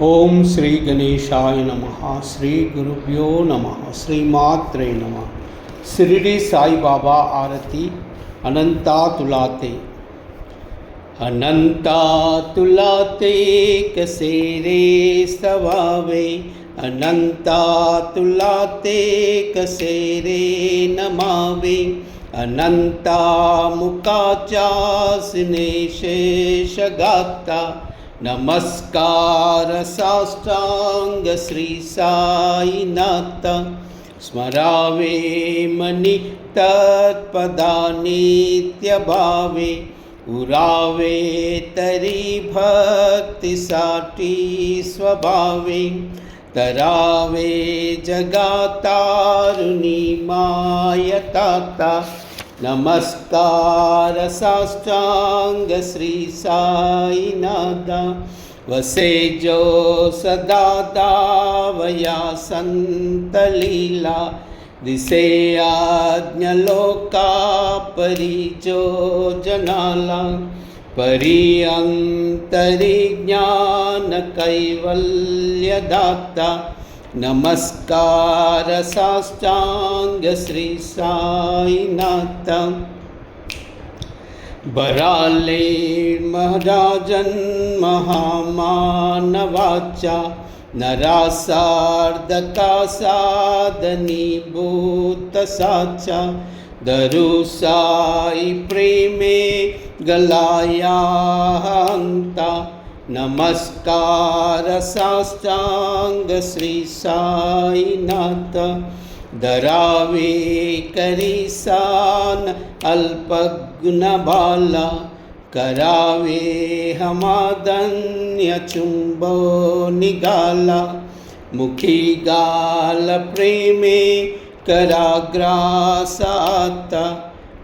ओम श्री गणेशाय नमः। श्री गुरुभ्यो नमः। श्रीमात्रे नमः। शिरडी साई बाबा आरती। अनंता तुलाते अनंता तुलाते कसे रे स्तवावे, अनंता तुलाते कसे रे नमावे, अनंता मुकाचा स्नेशेष गाता, नमस्कार साष्टांग श्री साईनाथ, स्मरावे मनी तत्पदा नित्यभावे, उरावे तरी भक्तीसाठी स्वभावे, तरावे जगातारुणी मायताता, नमस्कार साष्टांग श्री साईनाथ, वसे जो सदा दावया संत लीला, दिसे आज्ञलोका परी जो जनाला, परी अंतरी ज्ञान कैवल्य दाता, नमस्कार साष्टांग श्री साईनाथ, बराले महाराजन महामानवाचा, नरासार्धका साधनी भूत साचा, दरु साई प्रेमे गलाया हंता, नमस्कार साष्टांग श्री साईनाथ, धरावे करीसान अल्पगुण बाला, करावे हमादन्य चुंबो निगाला, मुखी गाल प्रेमे कराग्रासाता,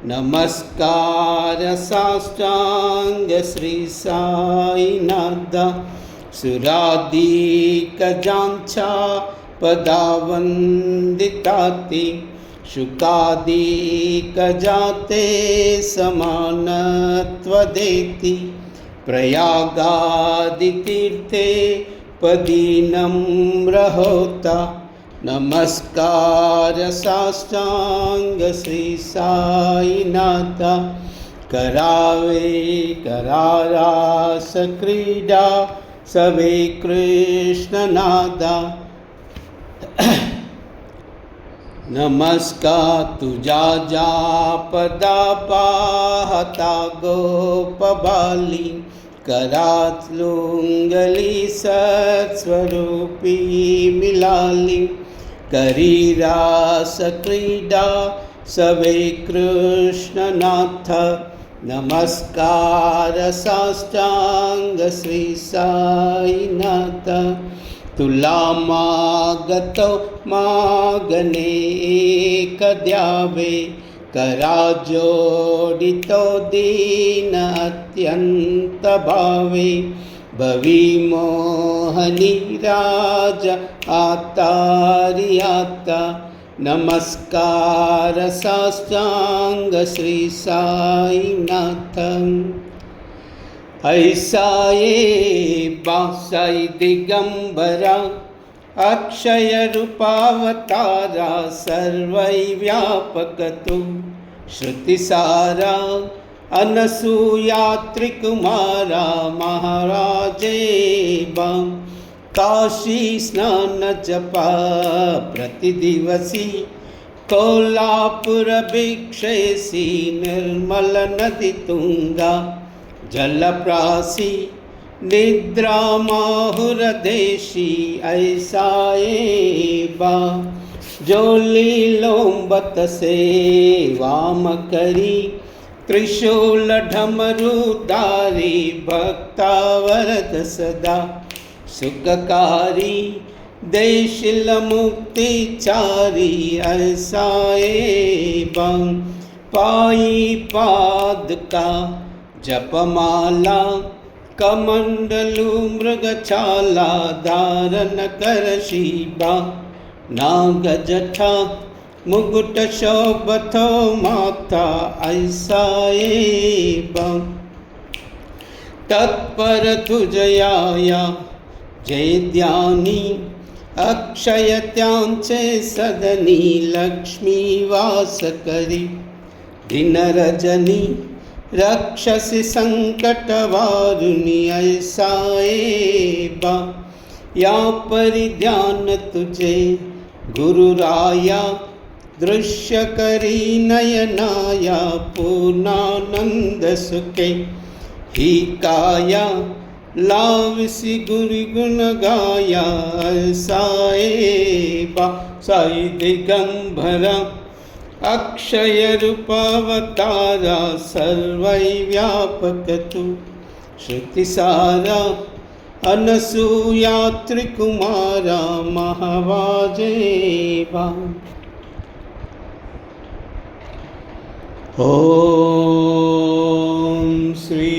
नमस्कार साष्टांग श्री साईनाथ, सुराधिक जांचा पदावंदिताति, शुकादिक जाते समानत्व देति, प्रयागादि तीर्थे पदी नम्र होता, नमस्कार साष्टांग श्री साईनाथ, करावे करारास क्रीडा सवे कृष्ण नादा, नमस्कार तुझा जा पदा पाहता गोपबाली, करात लुंगली सत्स्वरूपी मिलाली, करी रास क्रीडा सवे कृष्णनाथ, नमस्कार साष्टांग श्री साईनाथ, तुला मागतो मागणे एक द्यावे, करा जोडितो दीन अत्यंत भावे, भवी मोहनी राज आतारी आता, नमस्कार साष्टांग श्री साईनाथ, ऐसा ये बासाई दिगंबरा, अक्षय रूपावतारा, सर्वै व्यापक तू श्रुतिसारा, अनसूयात्रिकुमारा महाराजे बा, काशी स्नान जपा प्रतिदिवसी, कोल्हापुर भिक्षेसी, निर्मल नदी तुंगा जलप्रासी, निद्रा माहुरदेशी, ऐसा बा, जो लीलोंबत से वाम करी, त्रिशूल ढमरुदारी, भक्तावरद सदा सुखकारी, देशिल मुक्तिचारी, ऐसा बा, पाई पादका जपमाला, कमंडलु मृगछाला, धारण कर शीबा, नाग जटा मुकुट शोभतो माता, ऐसा बा, तत्पर तुझयाया जैद्यानी अक्षयत्यांचे सदनी लक्ष्मी वास करी दिनरजनी रक्षसि संकट वारुणी ऐसा बा या परिध्यान तुझे गुरुराया दृश्य करी नयनाया पूर्णानंद सुखे ही काया लावसी गुरुगुण गाया साईबा साई दिगंबरा अक्षय रूपावतारा सर्वै व्यापक तू श्रुतिसारा अनसूया त्रिकुमारा महावाजेबा ओम श्री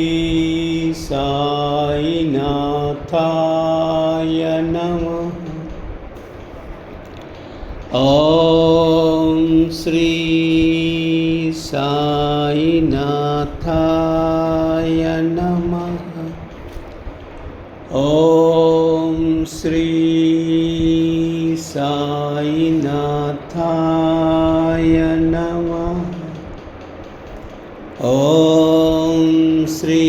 साईनाथाय नमः। ओम श्री साईनाथाय नमः। ओम श्री साईनाथाय नमः। ओम श्री